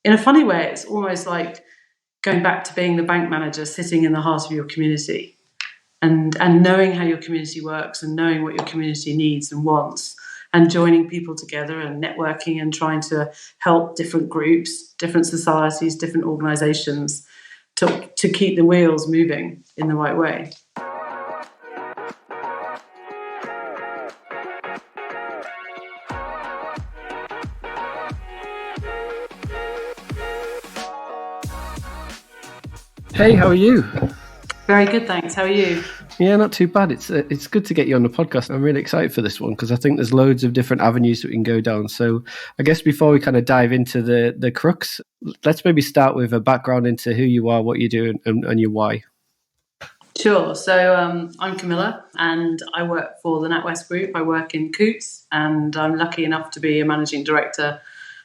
in a funny way, it's almost like going back to being the bank manager, sitting in the heart of your community and knowing how your community works and knowing what your community needs and wants, and joining people together and networking and trying to help different groups, different societies, different organizations to keep the wheels moving in the right way. Hey, how are you? Very good, thanks. How are you? Yeah, not too bad. It's good to get you on the podcast. I'm really excited for this one because I think there's loads of different avenues that we can go down. So I guess before we kind of dive into the crux, let's maybe start with a background into who you are, what you do, and your why. Sure. So I'm Camilla and I work for the NatWest Group. I work in Coutts and I'm lucky enough to be a managing director,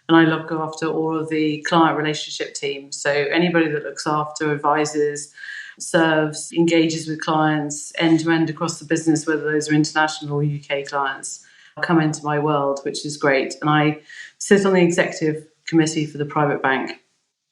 and I look after all of the client relationship team. So anybody that looks after, advises, serves, engages with clients end to end across the business, whether those are international or UK clients, come into my world, which is great. And I sit on the executive committee for the private bank.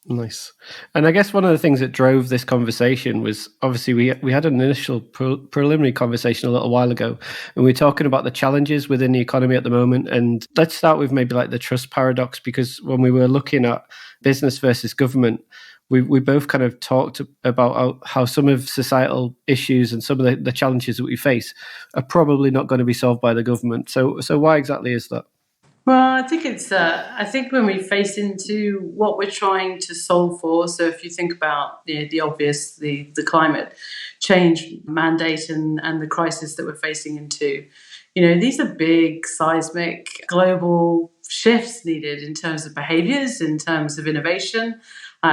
Nice. And I guess one of the things that drove this conversation was obviously we had an initial preliminary conversation a little while ago, and we were talking about the challenges within the economy at the moment. And let's start with maybe like the trust paradox, because when we were looking at business versus government, we both kind of talked about how some of societal issues and some of the challenges that we face are probably not going to be solved by the government. So why exactly is that? Well, I think it's. I think when we face into what we're trying to solve for. So if you think about the obvious, the climate change mandate and the crisis that we're facing into, these are big, seismic, global shifts needed in terms of behaviours, in terms of innovation,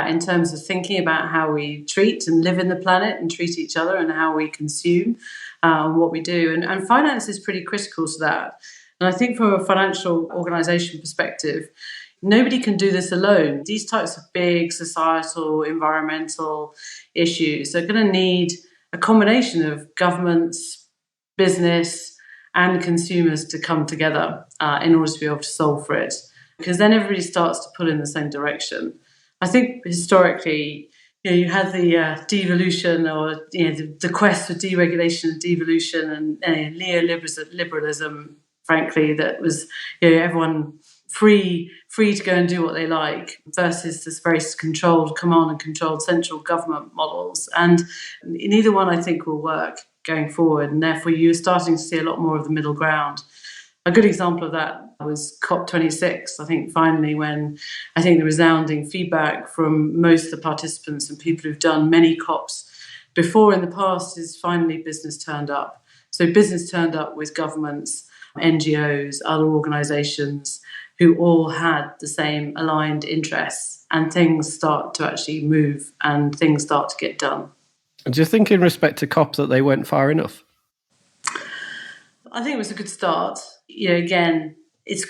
in terms of thinking about how we treat and live in the planet and treat each other, and how we consume what we do. And finance is pretty critical to that. And I think from a financial organisation perspective, nobody can do this alone. These types of big societal, environmental issues are going to need a combination of governments, business, and consumers to come together in order to be able to solve for it. Because then everybody starts to pull in the same direction. I think historically, you had the devolution, or the quest for deregulation and devolution, and neoliberalism, frankly, that was everyone free to go and do what they like, versus this very controlled, command and controlled central government models. And neither one, I think, will work going forward. And therefore, you're starting to see a lot more of the middle ground. A good example of that was COP26. I think finally, when I think the resounding feedback from most of the participants and people who've done many COPs before in the past is finally business turned up. So business turned up with governments, NGOs, other organisations who all had the same aligned interests, and things start to actually move and things start to get done. Do you think in respect to COP that they went far enough? I think it was a good start. Again, it's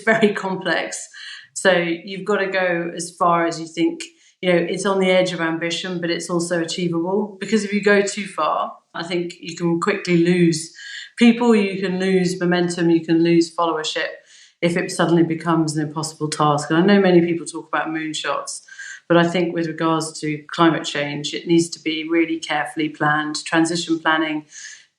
very complex. So you've got to go as far as you think, it's on the edge of ambition, but it's also achievable. Because if you go too far, I think you can quickly lose people, you can lose momentum, you can lose followership if it suddenly becomes an impossible task. And I know many people talk about moonshots, but I think with regards to climate change, it needs to be really carefully planned. Transition planning,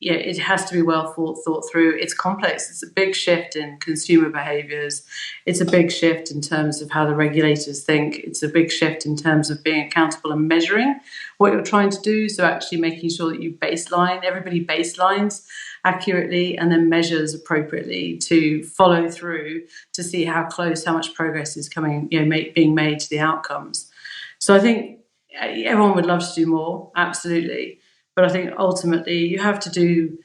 it has to be well thought through. It's complex. It's a big shift in consumer behaviours. It's a big shift in terms of how the regulators think. It's a big shift in terms of being accountable and measuring what you're trying to do. So actually making sure that you everybody baselines accurately and then measures appropriately to follow through to see how much progress is being made to the outcomes. So I think everyone would love to do more, absolutely. But I think ultimately you have to do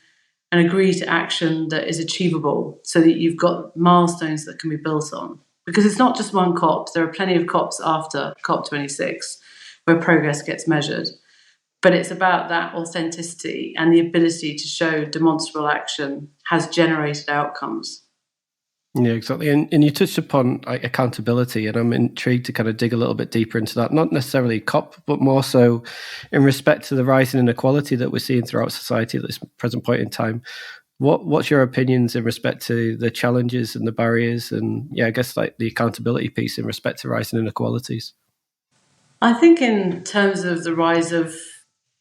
and agree to action that is achievable so that you've got milestones that can be built on. Because it's not just one COP. There are plenty of COPs after COP26 where progress gets measured. But it's about that authenticity and the ability to show demonstrable action has generated outcomes. Yeah, exactly. And you touched upon accountability, and I'm intrigued to kind of dig a little bit deeper into that, not necessarily COP, but more so in respect to the rising inequality that we're seeing throughout society at this present point in time. What's your opinions in respect to the challenges and the barriers, and I guess like the accountability piece in respect to rising inequalities? I think in terms of the rise of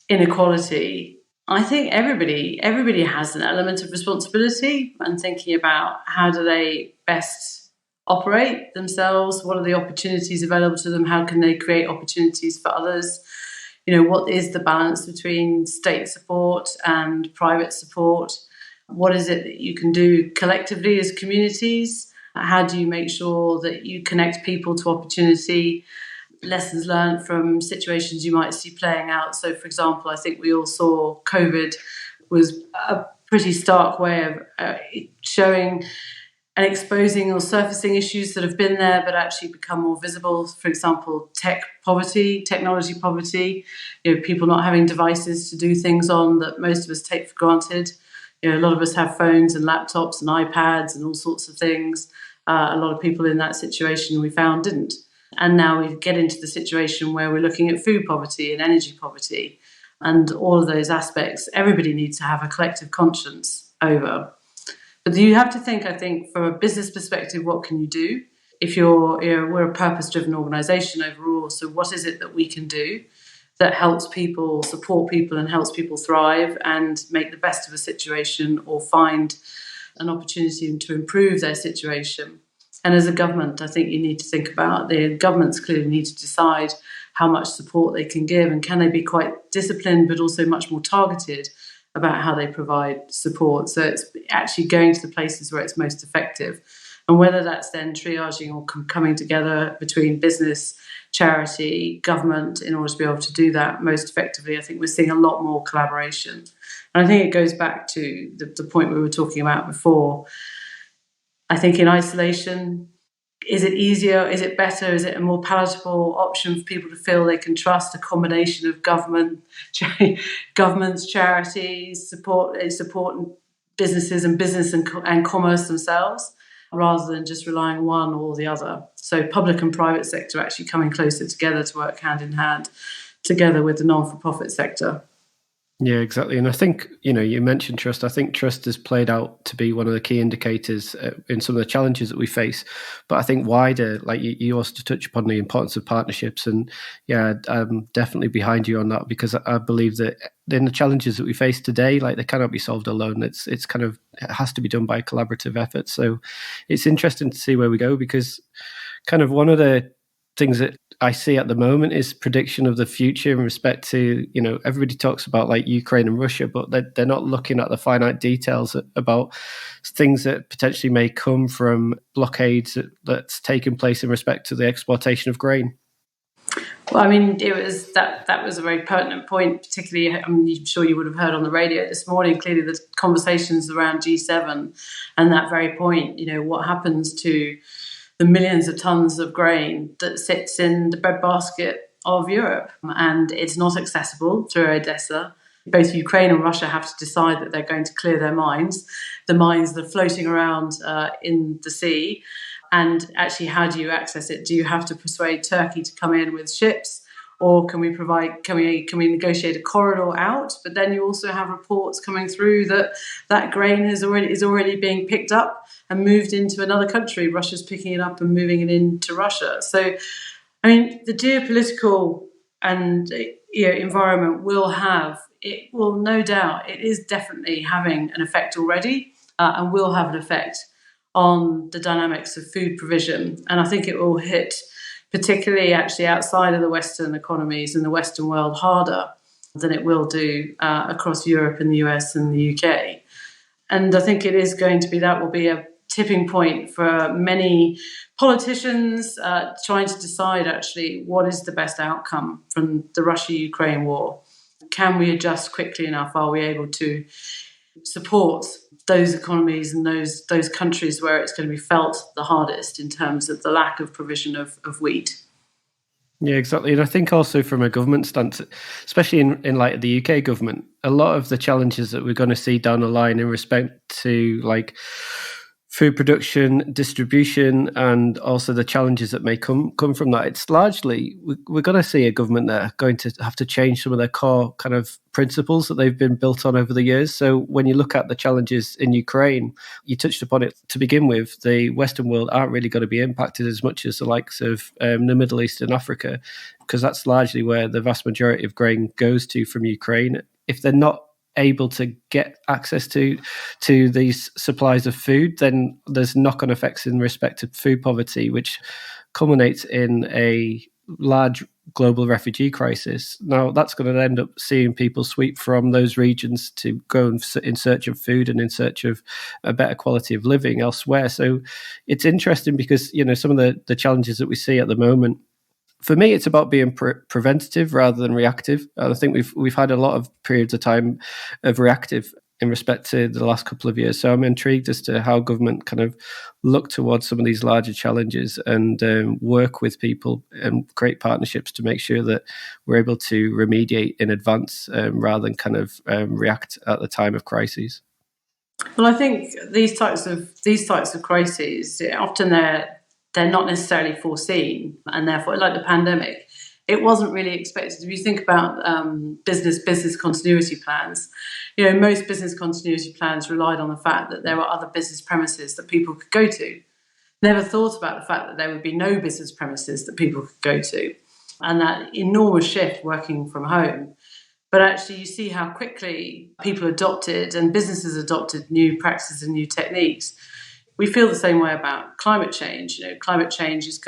inequality, I think everybody has an element of responsibility and thinking about how do they best operate themselves, what are the opportunities available to them, how can they create opportunities for others. What is the balance between state support and private support? What is it that you can do collectively as communities? How do you make sure that you connect people to opportunity? Lessons learned from situations you might see playing out. So, for example, I think we all saw COVID was a pretty stark way of showing and exposing or surfacing issues that have been there but actually become more visible. For example, technology poverty, people not having devices to do things on that most of us take for granted. A lot of us have phones and laptops and iPads and all sorts of things. A lot of people in that situation we found didn't. And now we get into the situation where we're looking at food poverty and energy poverty and all of those aspects. Everybody needs to have a collective conscience over. But you have to think, I think, from a business perspective, what can you do? If we're a purpose-driven organisation overall, so what is it that we can do that helps people, support people and helps people thrive and make the best of a situation or find an opportunity to improve their situation? And as a government, I think you need to think about the governments clearly need to decide how much support they can give and can they be quite disciplined but also much more targeted about how they provide support. So it's actually going to the places where it's most effective. And whether that's then triaging or coming together between business, charity, government in order to be able to do that most effectively, I think we're seeing a lot more collaboration. And I think it goes back to the point we were talking about before. I think in isolation, is it easier? Is it better? Is it a more palatable option for people to feel they can trust a combination of governments, charities, support businesses and business and commerce themselves, rather than just relying on one or the other? So public and private sector actually coming closer together to work hand in hand together with the non-for-profit sector. Yeah, exactly. And I think, you mentioned trust. I think trust has played out to be one of the key indicators in some of the challenges that we face. But I think wider, like you also touch upon the importance of partnerships. And I'm definitely behind you on that, because I believe that in the challenges that we face today, like they cannot be solved alone. It has to be done by collaborative effort. So it's interesting to see where we go, because kind of one of the things that I see at the moment is prediction of the future in respect to, everybody talks about like Ukraine and Russia, but they're not looking at the finite details about things that potentially may come from blockades that's taken place in respect to the exportation of grain. Well, I mean, that was a very pertinent point, particularly, I'm sure you would have heard on the radio this morning, clearly the conversations around G7 and that very point, what happens to the millions of tons of grain that sits in the breadbasket of Europe, and it's not accessible through Odessa. Both Ukraine and Russia have to decide that they're going to clear their mines, the mines that are floating around in the sea. And actually, how do you access it? Do you have to persuade Turkey to come in with ships? Or can we negotiate a corridor out? But then you also have reports coming through that grain is already being picked up and moved into another country. Russia's picking it up and moving it into Russia. So, I mean, the geopolitical and environment will no doubt, it is definitely having an effect already, and will have an effect on the dynamics of food provision. And I think it will hit, particularly actually outside of the Western economies and the Western world, harder than it will do across Europe and the US and the UK. And I think that will be a tipping point for many politicians trying to decide actually what is the best outcome from the Russia-Ukraine war. Can we adjust quickly enough? Are we able to support those economies and those countries where it's going to be felt the hardest in terms of the lack of provision of wheat? Yeah, exactly. And I think also from a government stance, especially in like the UK government, a lot of the challenges that we're going to see down the line in respect to like food production, distribution, and also the challenges that may come from that. It's largely, we're going to see a government that are going to have to change some of their core kind of principles that they've been built on over the years. So when you look at the challenges in Ukraine, you touched upon it to begin with, the Western world aren't really going to be impacted as much as the likes of the Middle East and Africa, because that's largely where the vast majority of grain goes to from Ukraine. If they're not able to get access to these supplies of food, then there's knock-on effects in respect to food poverty, which culminates in a large global refugee crisis. Now, that's going to end up seeing people sweep from those regions to go in search of food and in search of a better quality of living elsewhere. So it's interesting because, some of the challenges that we see at the moment, for me, it's about being preventative rather than reactive. I think we've had a lot of periods of time of reactive in respect to the last couple of years. So I'm intrigued as to how government kind of look towards some of these larger challenges and work with people and create partnerships to make sure that we're able to remediate in advance rather than kind of react at the time of crises. Well, I think these types of crises, often they're not necessarily foreseen, and therefore, like the pandemic, it wasn't really expected. If you think about business continuity plans, most business continuity plans relied on the fact that there were other business premises that people could go to. Never thought about the fact that there would be no business premises that people could go to, and that enormous shift working from home. But actually, you see how quickly people adopted and businesses adopted new practices and new techniques. We feel the same way about climate change. Climate change is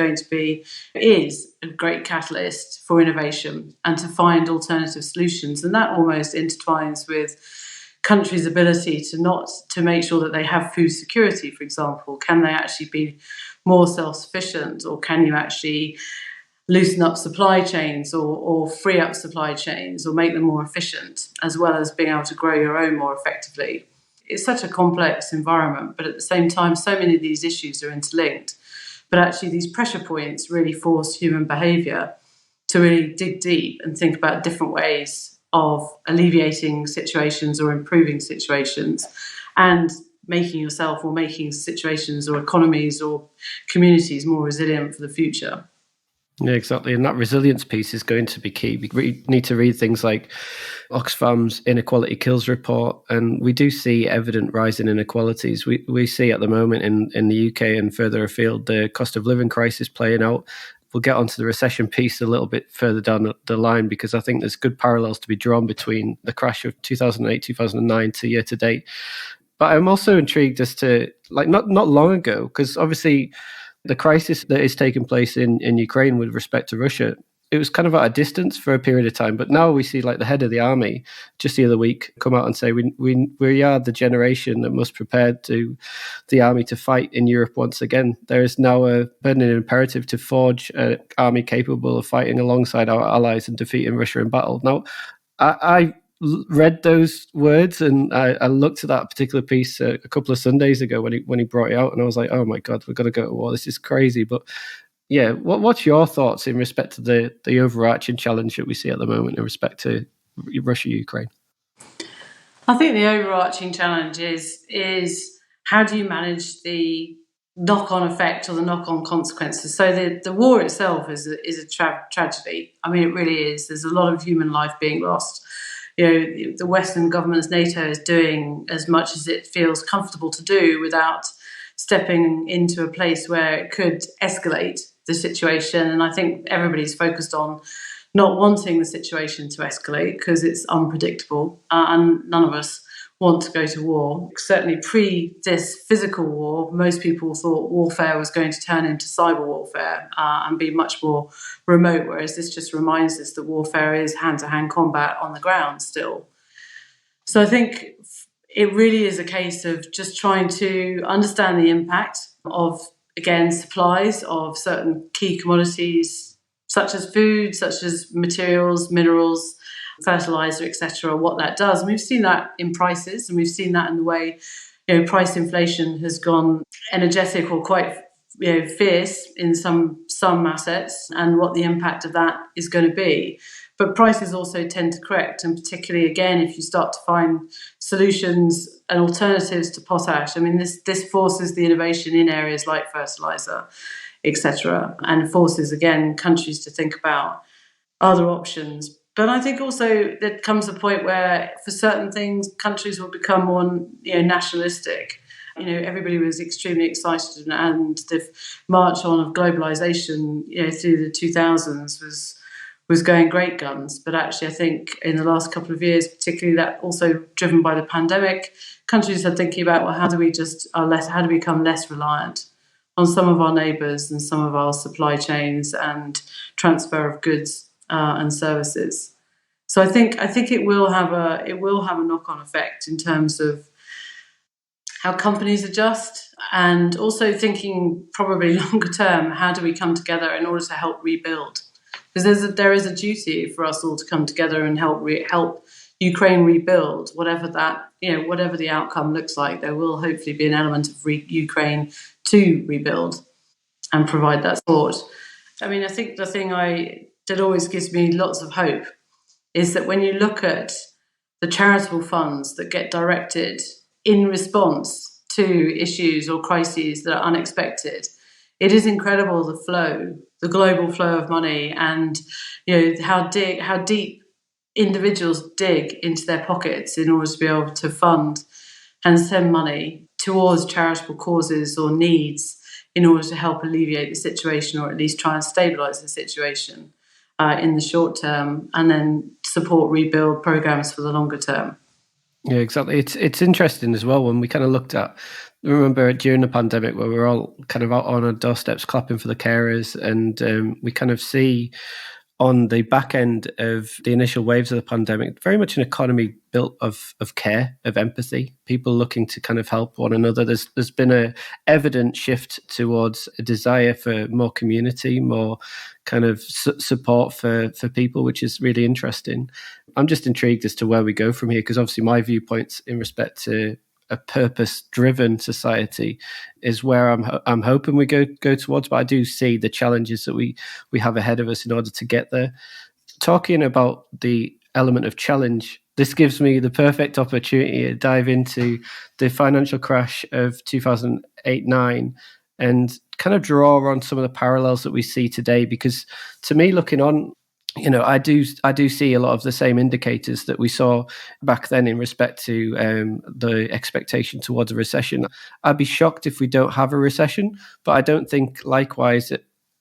a great catalyst for innovation and to find alternative solutions. And that almost intertwines with countries' ability to make sure that they have food security, for example. Can they actually be more self-sufficient, or can you actually loosen up supply chains or free up supply chains or make them more efficient, as well as being able to grow your own more effectively? It's such a complex environment, but at the same time, so many of these issues are interlinked. But actually, these pressure points really force human behaviour to really dig deep and think about different ways of alleviating situations or improving situations and making yourself or making situations or economies or communities more resilient for the future. Yeah, exactly. And that resilience piece is going to be key. We need to read things like Oxfam's Inequality Kills report, and we do see evident rise in inequalities. We see at the moment in the UK and further afield the cost of living crisis playing out. We'll get onto the recession piece a little bit further down the line, because I think there's good parallels to be drawn between the crash of 2008, 2009 to year to date. But I'm also intrigued as to, not long ago, because obviously the crisis that is taking place in Ukraine with respect to Russia, it was kind of at a distance for a period of time. But now we see the head of the army just the other week come out and say we are the generation that must prepare to the army to fight in Europe once again. There is now a burning imperative to forge an army capable of fighting alongside our allies and defeating Russia in battle. Now, I read those words and I looked at that particular piece a couple of Sundays ago when he brought it out, and I was like, oh my God, we've got to go to war. This is crazy. But yeah, what's your thoughts in respect to the overarching challenge that we see at the moment in respect to Russia, Ukraine? I think the overarching challenge is how do you manage the knock-on effect or the knock-on consequences? So the war itself is a tragedy. I mean, it really is. There's a lot of human life being lost. The Western governments, NATO, is doing as much as it feels comfortable to do without stepping into a place where it could escalate the situation. And I think everybody's focused on not wanting the situation to escalate because it's unpredictable, and none of us want to go to war. Certainly pre this physical war, most people thought warfare was going to turn into cyber warfare and be much more remote, whereas this just reminds us that warfare is hand-to-hand combat on the ground still. So I think it really is a case of just trying to understand the impact of, again, supplies of certain key commodities, such as food, such as materials, minerals, fertilizer, etc., what that does. And we've seen that in prices, and we've seen that in the way price inflation has gone energetic or quite fierce in some some assets and what the impact of that is going to be. But prices also tend to correct, and particularly, again, if you start to find solutions and alternatives to potash. I mean, this forces the innovation in areas like fertiliser, etc., and forces, again, countries to think about other options. But I think also there comes a point where, for certain things, countries will become more, nationalistic. Everybody was extremely excited, and the march on of globalization, through the 2000s was going great guns. But actually, I think in the last couple of years, particularly that also driven by the pandemic, countries are thinking about, well, how do we become less reliant on some of our neighbours and some of our supply chains and transfer of goods and services. So I think it will have a knock-on effect in terms of how companies adjust, and also thinking probably longer term, how do we come together in order to help rebuild? Because there is a duty for us all to come together and help Ukraine rebuild, whatever the outcome looks like. There will hopefully be an element of Ukraine to rebuild and provide that support. I mean, I think the thing that always gives me lots of hope is that when you look at the charitable funds that get directed in response to issues or crises that are unexpected, it is incredible the global flow of money, and how deep individuals dig into their pockets in order to be able to fund and send money towards charitable causes or needs in order to help alleviate the situation, or at least try and stabilise the situation in the short term, and then support rebuild programs for the longer term. Yeah, exactly. It's interesting as well when we kind of looked at, remember during the pandemic where we were all kind of out on our doorsteps clapping for the carers, and we kind of see on the back end of the initial waves of the pandemic, very much an economy built of care, of empathy, people looking to kind of help one another. There's been a evident shift towards a desire for more community, more kind of support for people, which is really interesting. I'm just intrigued as to where we go from here, because obviously my viewpoints in respect to a purpose-driven society is where I'm hoping we go towards, but I do see the challenges that we have ahead of us in order to get there. Talking about the element of challenge, this gives me the perfect opportunity to dive into the financial crash of 2008-9 and kind of draw on some of the parallels that we see today, because to me, looking on, I do see a lot of the same indicators that we saw back then in respect to the expectation towards a recession. I'd be shocked if we don't have a recession, but I don't think likewise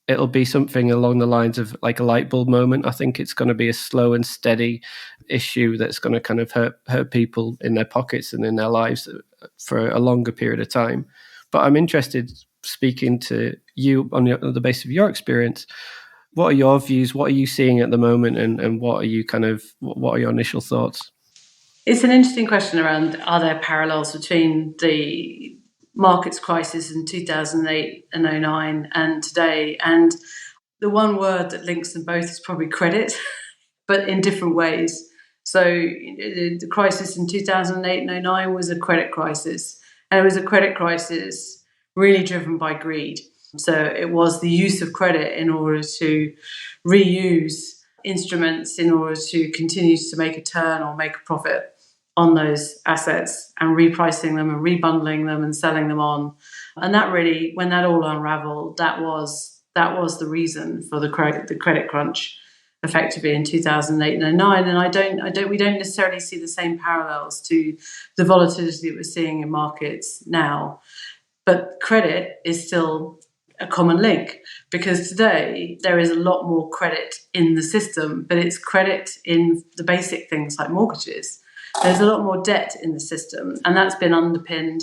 it'll be something along the lines of like a light bulb moment. I think it's going to be a slow and steady issue that's going to kind of hurt people in their pockets and in their lives for a longer period of time. But I'm interested, speaking to you on the basis of your experience, what are your views? What are you seeing at the moment, and what are your initial thoughts? It's an interesting question around, are there parallels between the markets crisis in 2008 and 2009 and today? And the one word that links them both is probably credit, but in different ways. So the crisis in 2008 and 2009 was a credit crisis, and it was a credit crisis really driven by greed. So it was the use of credit in order to reuse instruments in order to continue to make a turn or make a profit on those assets, and repricing them and rebundling them and selling them on. And that really, when that all unraveled, that was the reason for the credit crunch effectively in 2008 and 2009. And we don't necessarily see the same parallels to the volatility that we're seeing in markets now. But credit is still a common link, because today there is a lot more credit in the system, but it's credit in the basic things like mortgages. There's a lot more debt in the system, and that's been underpinned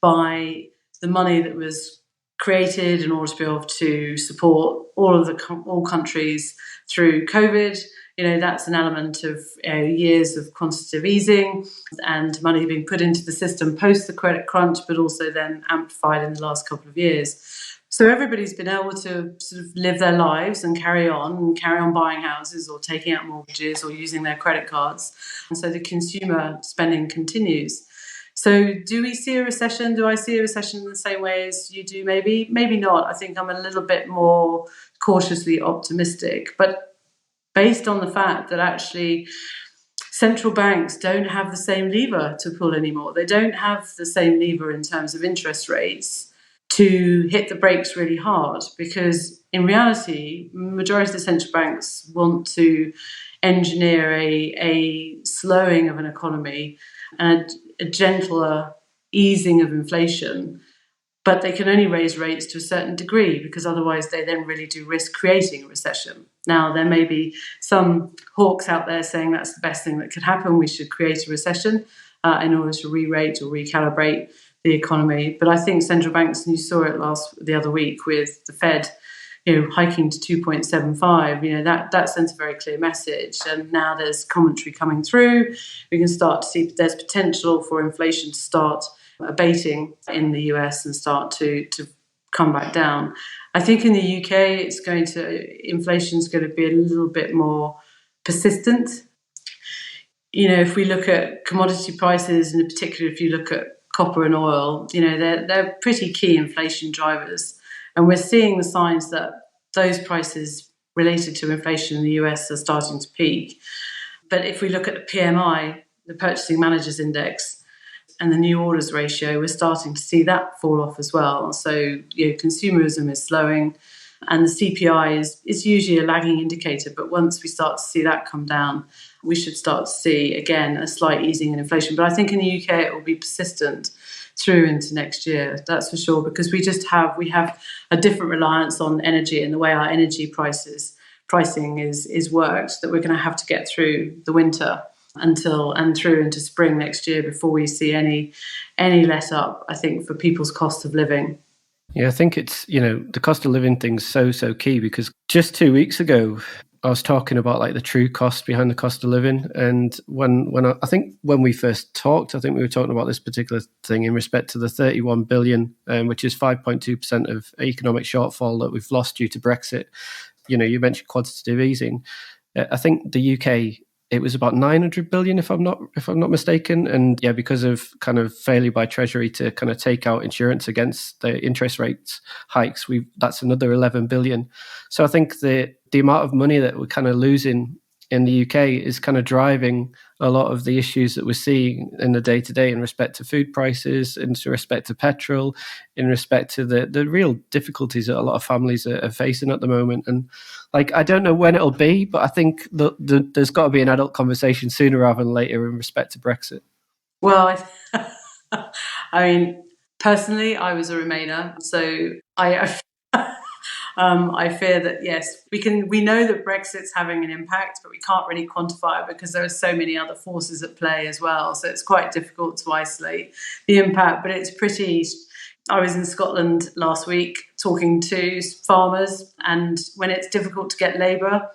by the money that was created in order to be able to support all countries through COVID. That's an element of years of quantitative easing and money being put into the system post the credit crunch, but also then amplified in the last couple of years. So everybody's been able to sort of live their lives and carry on buying houses or taking out mortgages or using their credit cards. And so the consumer spending continues. So do we see a recession? Do I see a recession in the same way as you do? Maybe not. I think I'm a little bit more cautiously optimistic, but based on the fact that actually central banks don't have the same lever to pull anymore. They don't have the same lever in terms of interest rates to hit the brakes really hard, because in reality, majority of the central banks want to engineer a slowing of an economy and a gentler easing of inflation, but they can only raise rates to a certain degree, because otherwise they then really do risk creating a recession. Now, there may be some hawks out there saying that's the best thing that could happen. We should create a recession in order to re-rate or recalibrate the economy. But I think central banks, and you saw it the other week with the Fed, hiking to 2.75, that sends a very clear message. And now there's commentary coming through. We can start to see there's potential for inflation to start abating in the US and start to come back down. I think in the UK, inflation is going to be a little bit more persistent. If we look at commodity prices, and in particular, if you look at copper and oil, they're pretty key inflation drivers. And we're seeing the signs that those prices related to inflation in the US are starting to peak. But if we look at the PMI, the Purchasing Managers Index, and the new orders ratio, we're starting to see that fall off as well. So, consumerism is slowing, and the CPI is usually a lagging indicator. But once we start to see that come down, we should start to see, again, a slight easing in inflation. But I think in the UK, it will be persistent through into next year, that's for sure, because we have a different reliance on energy and the way our energy pricing is worked, that we're going to have to get through the winter and through into spring next year before we see any let up, I think, for people's cost of living. Yeah, I think it's, the cost of living thing's so key, because just 2 weeks ago, I was talking about like the true cost behind the cost of living. And when we first talked, I think we were talking about this particular thing in respect to the 31 billion, which is 5.2% of economic shortfall that we've lost due to Brexit. You mentioned quantitative easing. I think the UK, it was about 900 billion, if I'm not mistaken. And yeah, because of kind of failure by Treasury to kind of take out insurance against the interest rates hikes, that's another 11 billion. So I think the amount of money that we're kind of losing in the UK is kind of driving a lot of the issues that we're seeing in the day-to-day in respect to food prices, in respect to petrol, in respect to the real difficulties that a lot of families are facing at the moment. And I don't know when it'll be, but I think there's got to be an adult conversation sooner rather than later in respect to Brexit. Well, I mean, personally, I was a Remainer, so I fear that, yes, we know that Brexit's having an impact, but we can't really quantify it because there are so many other forces at play as well. So it's quite difficult to isolate the impact, but it's pretty. I was in Scotland last week talking to farmers, and when it's difficult to get labour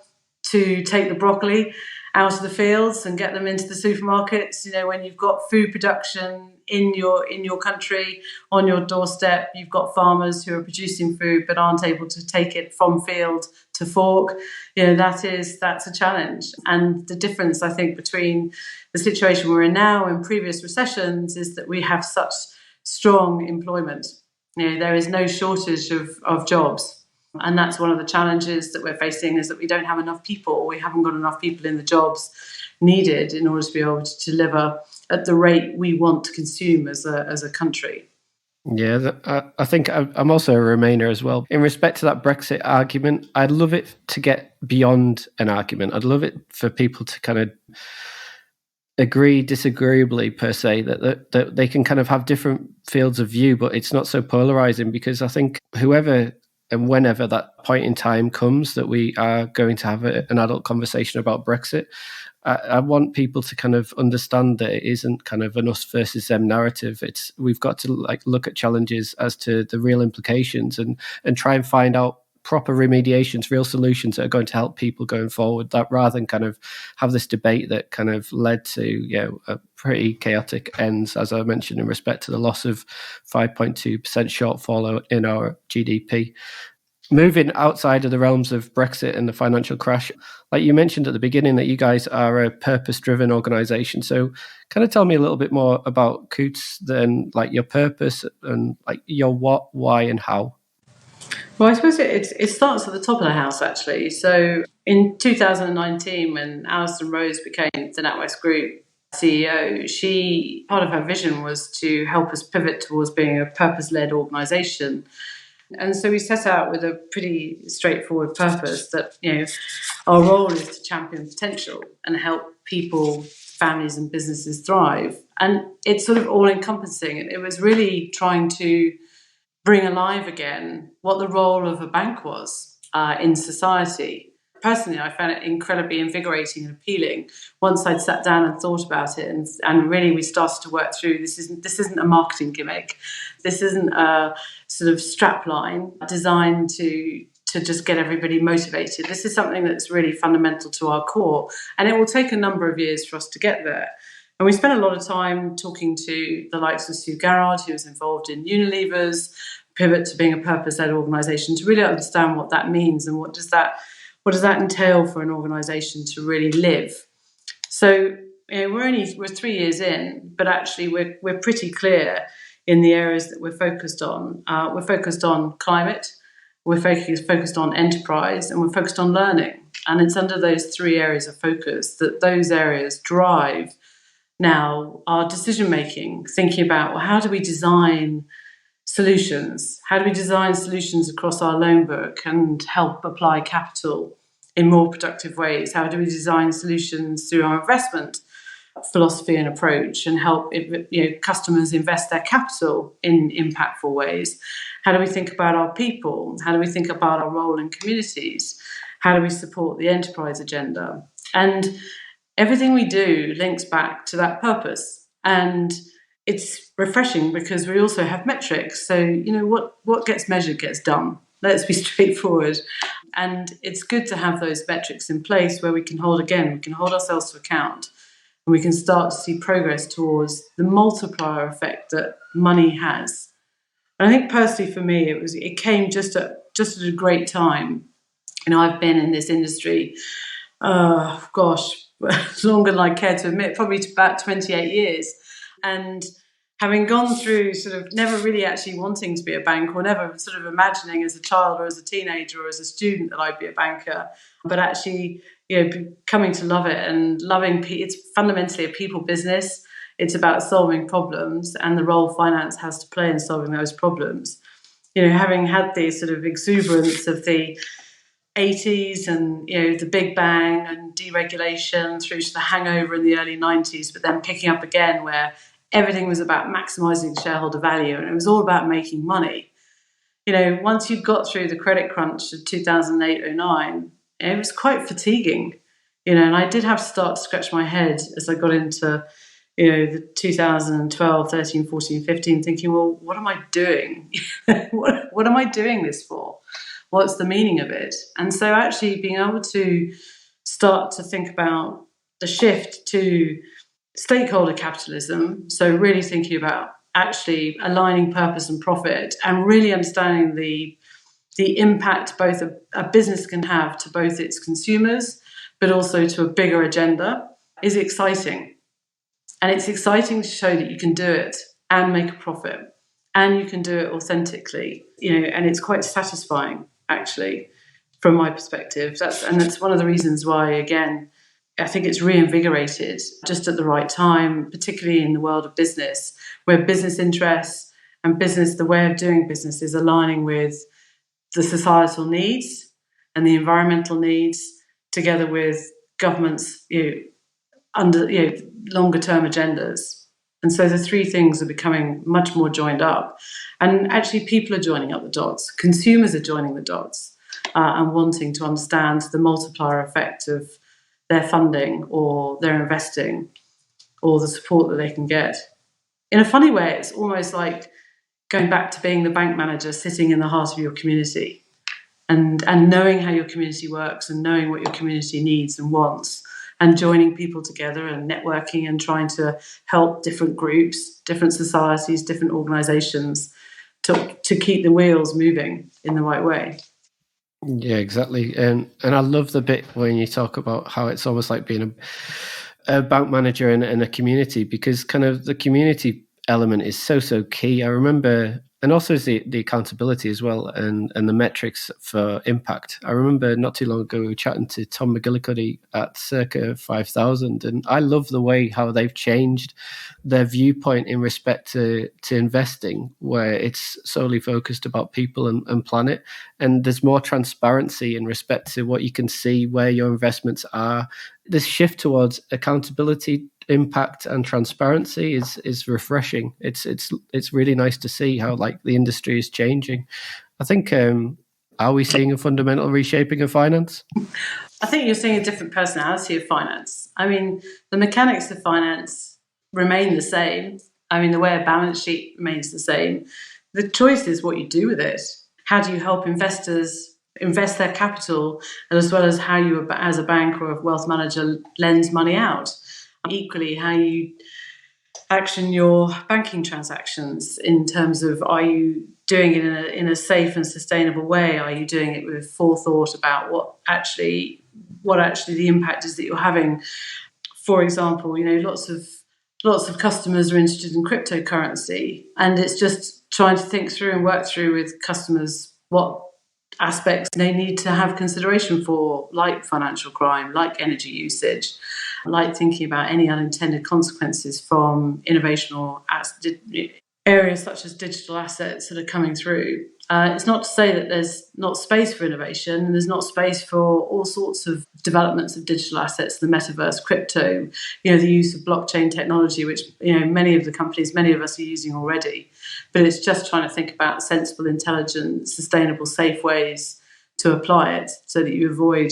to take the broccoli out of the fields and get them into the supermarkets, when you've got food production in your country on your doorstep, you've got farmers who are producing food but aren't able to take it from field to fork. That's a challenge. And the difference, I think, between the situation we're in now and previous recessions is that we have such strong employment. There is no shortage of jobs. And that's one of the challenges that we're facing, is that we don't have enough people, or we haven't got enough people in the jobs needed in order to be able to deliver at the rate we want to consume as a country. Yeah, I think I'm also a Remainer as well. In respect to that Brexit argument, I'd love it to get beyond an argument. I'd love it for people to kind of agree disagreeably, per se, that they can kind of have different fields of view, but it's not so polarizing, because I think whoever and whenever that point in time comes that we are going to have an adult conversation about Brexit, I want people to kind of understand that it isn't kind of an us versus them narrative. We've got to look at challenges as to the real implications and try and find out proper remediations, real solutions that are going to help people going forward, that rather than kind of have this debate that kind of led to a pretty chaotic ends, as I mentioned, in respect to the loss of 5.2% shortfall in our GDP. Moving outside of the realms of Brexit and the financial crash, like you mentioned at the beginning that you guys are a purpose-driven organization. So kind of tell me a little bit more about Coutts, then, like your purpose and like your what, why, and how. Well, I suppose it starts at the top of the house, actually. So in 2019, when Alison Rose became the NatWest Group CEO, part of her vision was to help us pivot towards being a purpose-led organisation. And so we set out with a pretty straightforward purpose that, our role is to champion potential and help people, families and businesses thrive. And it's sort of all-encompassing. It was really trying to bring alive again what the role of a bank was in society. Personally, I found it incredibly invigorating and appealing once I'd sat down and thought about it, and really we started to work through this isn't a marketing gimmick. This isn't a sort of strap line designed to just get everybody motivated. This is something that's really fundamental to our core, and it will take a number of years for us to get there. And we spent a lot of time talking to the likes of Sue Garrard, who was involved in Unilever's pivot to being a purpose-led organisation, to really understand what that means and what does that entail for an organisation to really live. So we're 3 years in, but actually we're pretty clear in the areas that we're focused on. We're focused on climate, we're focused on enterprise, and we're focused on learning. And it's under those three areas of focus that those areas drive now our decision making, thinking about, well, how do we design solutions? How do we design solutions across our loan book and help apply capital in more productive ways? How do we design solutions through our investment philosophy and approach and help customers invest their capital in impactful ways? How do we think about our people? How do we think about our role in communities? How do we support the enterprise agenda? And everything we do links back to that purpose. And it's refreshing because we also have metrics. So, what gets measured gets done. Let's be straightforward. And it's good to have those metrics in place where we can hold ourselves to account, and we can start to see progress towards the multiplier effect that money has. And I think personally for me, it came just at a great time. I've been in this industry, longer than I care to admit, probably about 28 years. And having gone through sort of never really actually wanting to be a banker, or never sort of imagining as a child or as a teenager or as a student that I'd be a banker, but actually, coming to love it and loving it's fundamentally a people business. It's about solving problems and the role finance has to play in solving those problems. Having had the sort of exuberance of the 80s and the Big Bang and deregulation through to the hangover in the early 90s, but then picking up again where everything was about maximizing shareholder value and it was all about making money. Once you got through the credit crunch of 2008-09, it was quite fatiguing. And I did have to start to scratch my head as I got into the 2012, 13, 14, 15, thinking, well, what am I doing? what am I doing this for? What's the meaning of it? And so actually being able to start to think about the shift to stakeholder capitalism, so really thinking about actually aligning purpose and profit and really understanding the impact both a business can have to both its consumers but also to a bigger agenda is exciting. And it's exciting to show that you can do it and make a profit and you can do it authentically, and it's quite satisfying actually from my perspective. That's one of the reasons why, again, I think it's reinvigorated just at the right time, particularly in the world of business, where business interests and the way of doing business is aligning with the societal needs and the environmental needs, together with governments, under longer term agendas. And so the three things are becoming much more joined up. And actually people are joining up the dots. Consumers are joining the dots and wanting to understand the multiplier effect of their funding or their investing or the support that they can get. In a funny way, it's almost like going back to being the bank manager sitting in the heart of your community and knowing how your community works and knowing what your community needs and wants and joining people together and networking and trying to help different groups, different societies, different organisations to keep the wheels moving in the right way. Yeah, exactly. And I love the bit when you talk about how it's almost like being a bank manager in a community, because kind of the community element is so key. I remember, and also the accountability as well, and the metrics for impact. I remember not too long ago we were chatting to Tom McGillicuddy at Circa 5000, and I love the way how they've changed their viewpoint in respect to investing, where it's solely focused about people and planet, and there's more transparency in respect to what you can see, where your investments are. This shift towards accountability, impact, and transparency is refreshing. It's really nice to see how like the industry is changing. I think are we seeing a fundamental reshaping of finance? I think you're seeing a different personality of finance. I mean, the mechanics of finance remain the same. I mean, the way a balance sheet remains the same. The choice is what you do with it. How do you help investors invest their capital, and as well as how you, as a bank or a wealth manager, lends money out. Equally, how you action your banking transactions in terms of, are you doing it in a safe and sustainable way? Are you doing it with forethought about what actually the impact is that you're having? For example, lots of customers are interested in cryptocurrency, and it's just trying to think through and work through with customers what aspects they need to have consideration for, like financial crime, like energy usage, like thinking about any unintended consequences from innovation or areas such as digital assets that are coming through. It's not to say that there's not space for innovation, and there's not space for all sorts of developments of digital assets, the metaverse, crypto, the use of blockchain technology, which many of us are using already. But it's just trying to think about sensible, intelligent, sustainable, safe ways to apply it so that you avoid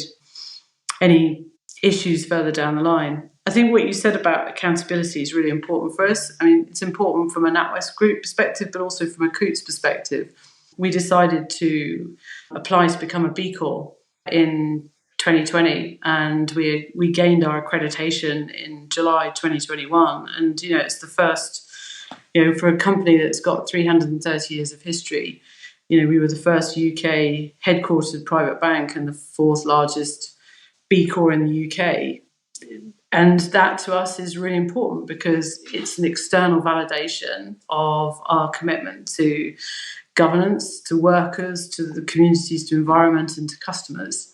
any issues further down the line. I think what you said about accountability is really important for us. I mean, it's important from a NatWest Group perspective, but also from a Coutts perspective. We decided to apply to become a B Corp in 2020, and we gained our accreditation in July 2021. And, it's the first, for a company that's got 330 years of history, we were the first UK headquartered private bank and the fourth largest B Corp in the UK. And that to us is really important because it's an external validation of our commitment to governance, to workers, to the communities, to environment, and to customers.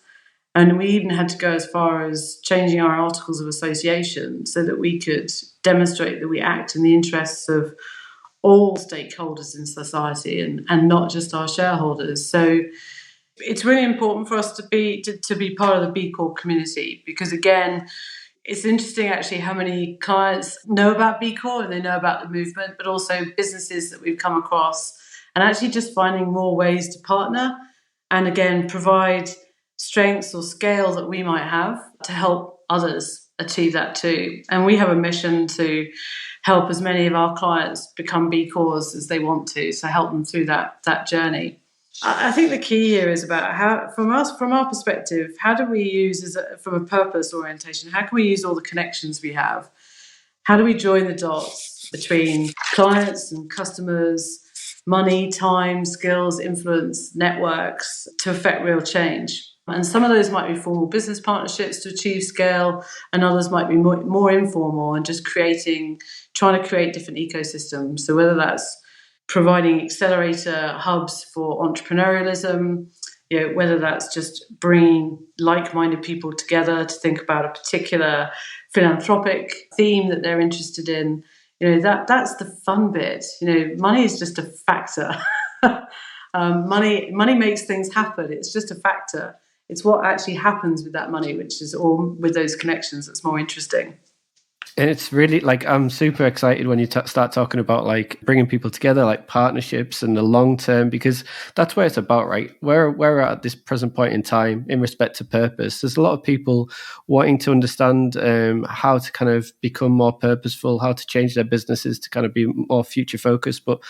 And we even had to go as far as changing our articles of association so that we could demonstrate that we act in the interests of all stakeholders in society and not just our shareholders. So it's really important for us to be part of the B Corp community, because again, it's interesting actually how many clients know about B Corp and they know about the movement, but also businesses that we've come across, and actually just finding more ways to partner and again provide strengths or scale that we might have to help others achieve that too. And we have a mission to help as many of our clients become B Corps as they want to, so help them through that journey. I think the key here is about how, from our perspective, how do we use, from a purpose orientation, how can we use all the connections we have? How do we join the dots between clients and customers, money, time, skills, influence, networks to affect real change? And some of those might be formal business partnerships to achieve scale, and others might be more informal and just trying to create different ecosystems. So whether that's providing accelerator hubs for entrepreneurialism, whether that's just bringing like-minded people together to think about a particular philanthropic theme that they're interested in, that's the fun bit. Money is just a factor. Money makes things happen. It's just a factor. It's what actually happens with that money, which is all with those connections, that's more interesting. And it's really like, I'm super excited when you start talking about like bringing people together, like partnerships and the long term, because that's where it's about, right? Where we're at this present point in time in respect to purpose. There's a lot of people wanting to understand how to kind of become more purposeful, how to change their businesses to kind of be more future focused. But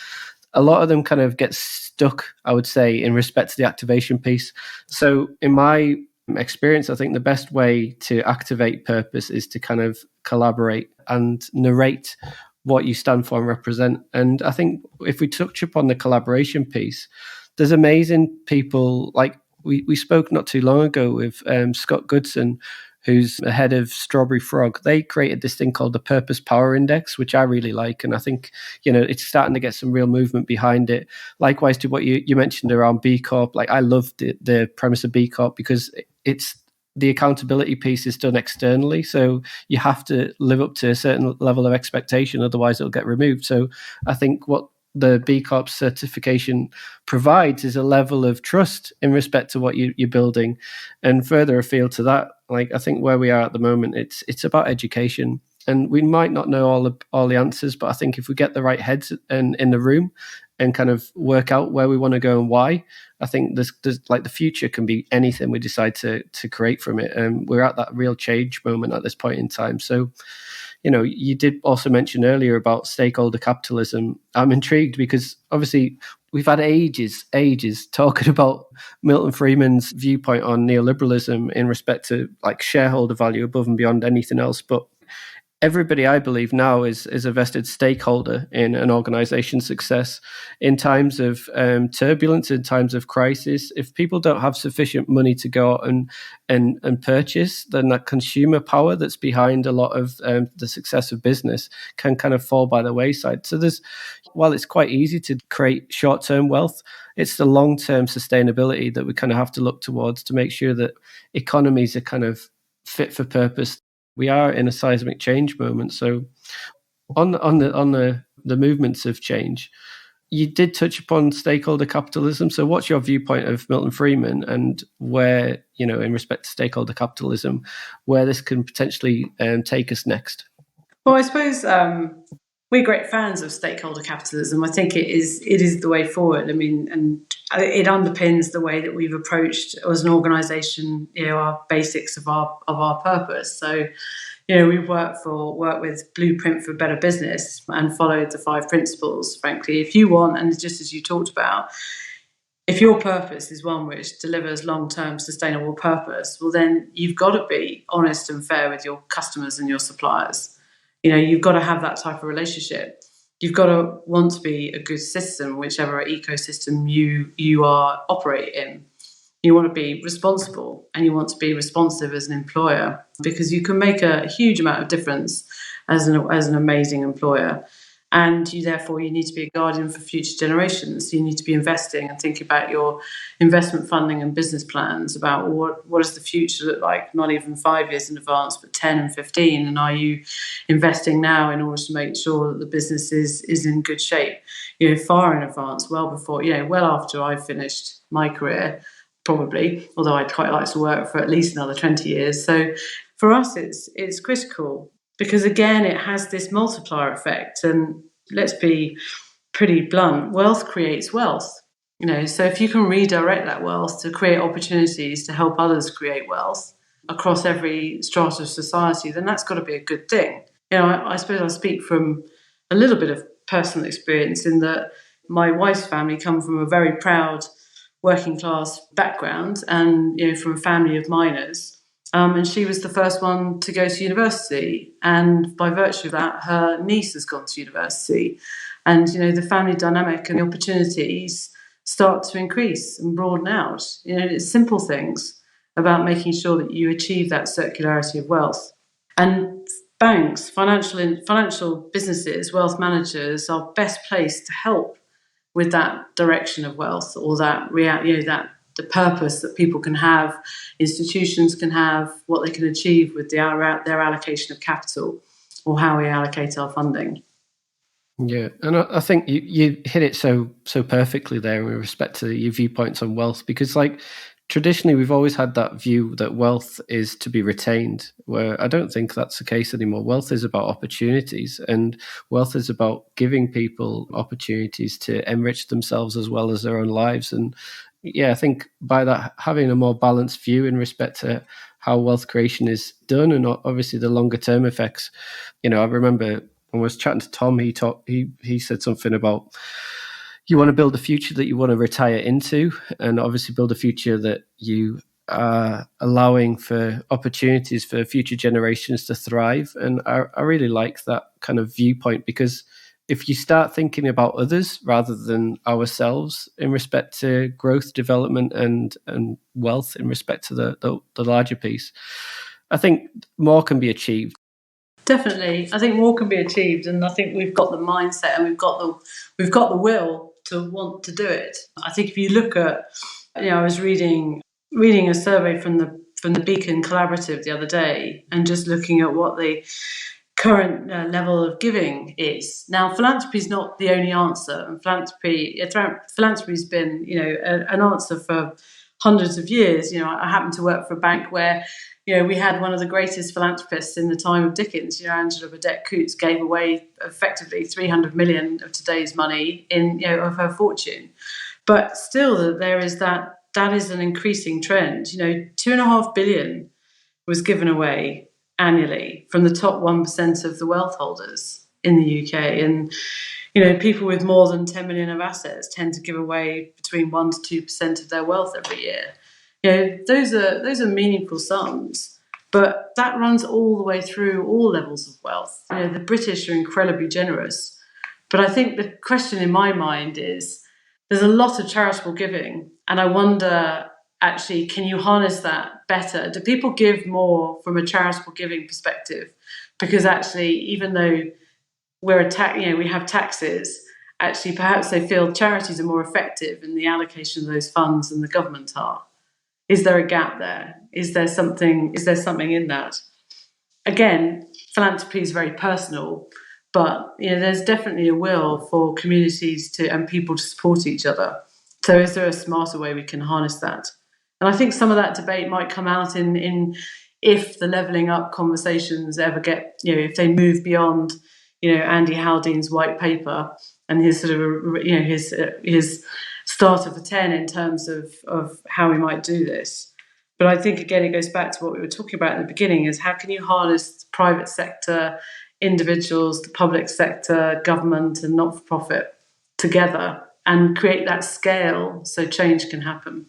a lot of them kind of get stuck, I would say, in respect to the activation piece. So in my experience, I think the best way to activate purpose is to kind of collaborate and narrate what you stand for and represent. And I think if we touch upon the collaboration piece, there's amazing people, like we spoke not too long ago with Scott Goodson, who's the head of Strawberry Frog. They created this thing called the Purpose Power Index, which I really like. And I think, it's starting to get some real movement behind it. Likewise to what you mentioned around B Corp. Like, I love the premise of B Corp because it's the accountability piece is done externally. So you have to live up to a certain level of expectation, otherwise it'll get removed. So I think what the B Corp certification provides is a level of trust in respect to what you're building. And further afield to that, like, I think where we are at the moment, it's about education. And we might not know all the answers, but I think if we get the right heads in the room and kind of work out where we want to go and why, I think there's like the future can be anything we decide to create from it. And we're at that real change moment at this point in time. So, you did also mention earlier about stakeholder capitalism. I'm intrigued because obviously we've had ages talking about Milton Friedman's viewpoint on neoliberalism in respect to like shareholder value above and beyond anything else. But everybody, I believe, now is a vested stakeholder in an organization's success. In times of turbulence, in times of crisis, if people don't have sufficient money to go out and purchase, then that consumer power that's behind a lot of the success of business can kind of fall by the wayside. So while it's quite easy to create short-term wealth, it's the long-term sustainability that we kind of have to look towards to make sure that economies are kind of fit for purpose. We are in a seismic change moment. So on the movements of change, you did touch upon stakeholder capitalism. So what's your viewpoint of Milton Friedman and where, in respect to stakeholder capitalism, where this can potentially take us next? Well, I suppose we're great fans of stakeholder capitalism. I think it is the way forward. I mean, and it underpins the way that we've approached as an organisation, our basics of our purpose. So, we've worked with Blueprint for Better Business and followed the 5 principles. Frankly, if you want, and just as you talked about, if your purpose is one which delivers long-term sustainable purpose, well, then you've got to be honest and fair with your customers and your suppliers. You've got to have that type of relationship. You've got to want to be a good citizen, whichever ecosystem you are operating in. You want to be responsible and you want to be responsive as an employer because you can make a huge amount of difference as an amazing employer. And you need to be a guardian for future generations. You need to be investing and thinking about your investment funding and business plans about what does the future look like, not even 5 years in advance, but 10 and 15. And are you investing now in order to make sure that the business is in good shape, far in advance, well before, well after I finished my career, probably, although I'd quite like to work for at least another 20 years. So for us, it's critical. Because again, it has this multiplier effect. And let's be pretty blunt, wealth creates wealth. So if you can redirect that wealth to create opportunities to help others create wealth across every strata of society, then that's got to be a good thing. I suppose I'll speak from a little bit of personal experience in that my wife's family come from a very proud working class background and, from a family of miners. And she was the first one to go to university. And by virtue of that, her niece has gone to university. And, the family dynamic and the opportunities start to increase and broaden out. It's simple things about making sure that you achieve that circularity of wealth. And banks, financial businesses, wealth managers are best placed to help with that direction of wealth or that the purpose that people can have, institutions can have, what they can achieve with their allocation of capital or how we allocate our funding. Yeah, and I think you hit it so perfectly there with respect to your viewpoints on wealth, because traditionally we've always had that view that wealth is to be retained, where I don't think that's the case anymore. Wealth is about opportunities, and wealth is about giving people opportunities to enrich themselves as well as their own lives. And I think by that, having a more balanced view in respect to how wealth creation is done and obviously the longer term effects. I remember when I was chatting to Tom, he said something about you want to build a future that you want to retire into, and obviously build a future that you are allowing for opportunities for future generations to thrive. And I really like that kind of viewpoint, because if you start thinking about others rather than ourselves in respect to growth, development, and wealth in respect to the larger piece, I think more can be achieved. Definitely, I think more can be achieved, and I think we've got the mindset and we've got the will to want to do it. I think if you look at, I was reading a survey from the Beacon Collaborative the other day, and just looking at what the current level of giving is. Now, philanthropy is not the only answer, and philanthropy's been, an answer for hundreds of years. I happen to work for a bank where, we had one of the greatest philanthropists in the time of Dickens. Angela Burdett Coutts gave away effectively 300 million of today's money of her fortune. But still, there is that is an increasing trend. 2.5 billion was given away annually from the top 1% of the wealth holders in the UK. And, people with more than 10 million of assets tend to give away between 1 to 2% of their wealth every year. Those are meaningful sums, but that runs all the way through all levels of wealth. The British are incredibly generous, but I think the question in my mind is, there's a lot of charitable giving, and I wonder, actually, can you harness that better? Do people give more from a charitable giving perspective? Because actually, even though we have taxes, actually perhaps they feel charities are more effective in the allocation of those funds than the government are. Is there a gap there? Is there something in that? Again, philanthropy is very personal, but there's definitely a will for communities and people to support each other. So is there a smarter way we can harness that? And I think some of that debate might come out in if the levelling up conversations ever get, if they move beyond, Andy Haldane's white paper and his sort of, his starter for 10 in terms of how we might do this. But I think, again, it goes back to what we were talking about in the beginning, is how can you harness the private sector, individuals, the public sector, government and not-for-profit together and create that scale so change can happen.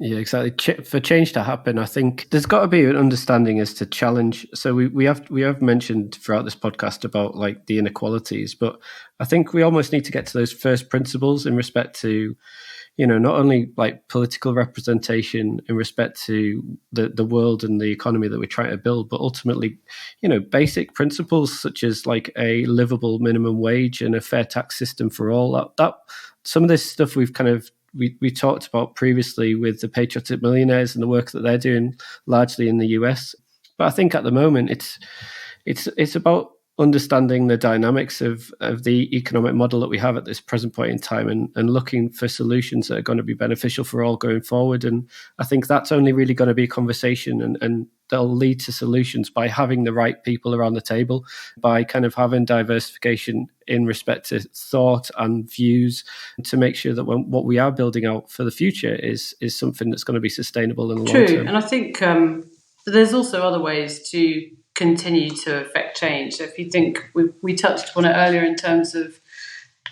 Yeah, exactly. For change to happen, I think there's got to be an understanding as to challenge. So we have mentioned throughout this podcast about like the inequalities, but I think we almost need to get to those first principles in respect to, not only like political representation in respect to the world and the economy that we're trying to build, but ultimately, basic principles such as like a livable minimum wage and a fair tax system for all. That some of this stuff we've kind of we talked about previously with the patriotic millionaires and the work that they're doing largely in the US. But I think at the moment it's about understanding the dynamics of the economic model that we have at this present point in time and looking for solutions that are going to be beneficial for all going forward. And I think that's only really going to be a conversation and they'll lead to solutions by having the right people around the table, by kind of having diversification in respect to thought and views to make sure that what we are building out for the future is something that's going to be sustainable in the long term. And I think there's also other ways to continue to affect change. So if you think, we touched on it earlier in terms of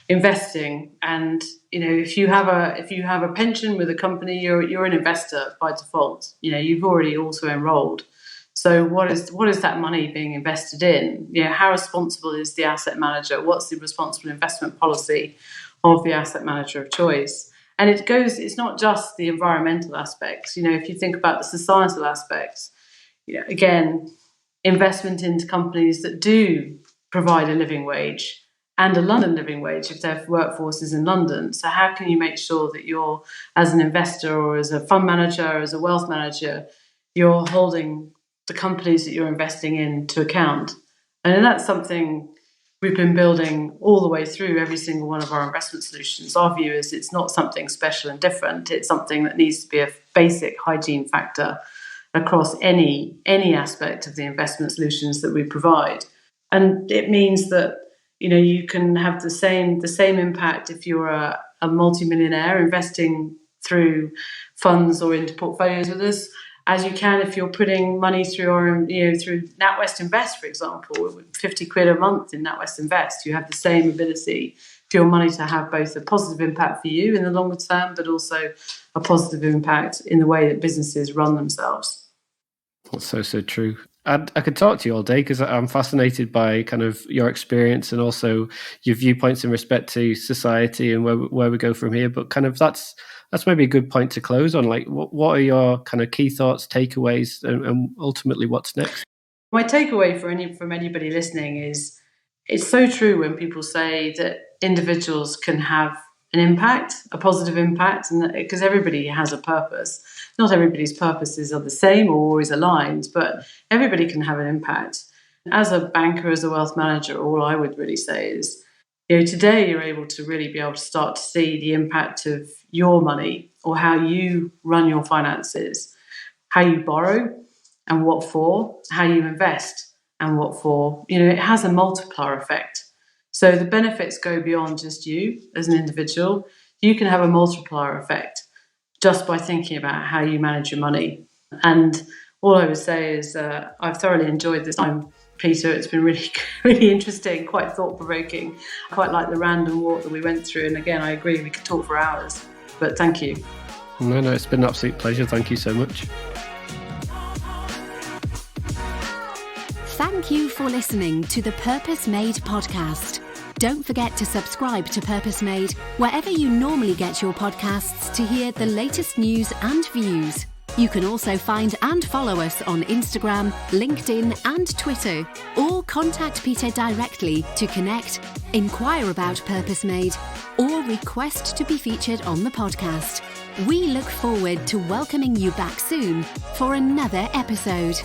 investing, and if you have a pension with a company, you're an investor by default. You've already also enrolled. So what is that money being invested in? How responsible is the asset manager? What's the responsible investment policy of the asset manager of choice? And it's not just the environmental aspects. If you think about the societal aspects, again, investment into companies that do provide a living wage and a London living wage if their workforce is in London. So how can you make sure that you're, as an investor or as a fund manager or as a wealth manager, you're holding the companies that you're investing in to account? And that's something we've been building all the way through every single one of our investment solutions. Our view is it's not something special and different. It's something that needs to be a basic hygiene factor across any aspect of the investment solutions that we provide. And it means that you can have the same impact if you're a multimillionaire investing through funds or into portfolios with us, as you can if you're putting money through through NatWest Invest, for example. With 50 quid a month in NatWest Invest, you have the same ability for your money to have both a positive impact for you in the longer term, but also a positive impact in the way that businesses run themselves. That's so true. I could talk to you all day because I'm fascinated by kind of your experience and also your viewpoints in respect to society and where we go from here. But kind of that's maybe a good point to close on. Like, what are your kind of key thoughts, takeaways, and ultimately what's next? My takeaway from anybody listening is it's so true when people say that individuals can have an impact, a positive impact, and because everybody has a purpose. Not everybody's purposes are the same or always aligned, but everybody can have an impact. As a banker, as a wealth manager, all I would really say is, today you're able to start to see the impact of your money or how you run your finances, how you borrow and what for, how you invest and what for. It has a multiplier effect. So the benefits go beyond just you as an individual. You can have a multiplier effect just by thinking about how you manage your money. And all I would say is I've thoroughly enjoyed this time, Peter. It's been really, really interesting, quite thought-provoking. I quite like the random walk that we went through. And again, I agree, we could talk for hours. But thank you. No, it's been an absolute pleasure. Thank you so much. Thank you for listening to the Purpose Made podcast. Don't forget to subscribe to Purpose Made wherever you normally get your podcasts to hear the latest news and views. You can also find and follow us on Instagram, LinkedIn and Twitter, or contact Peter directly to connect, inquire about Purpose Made, or request to be featured on the podcast. We look forward to welcoming you back soon for another episode.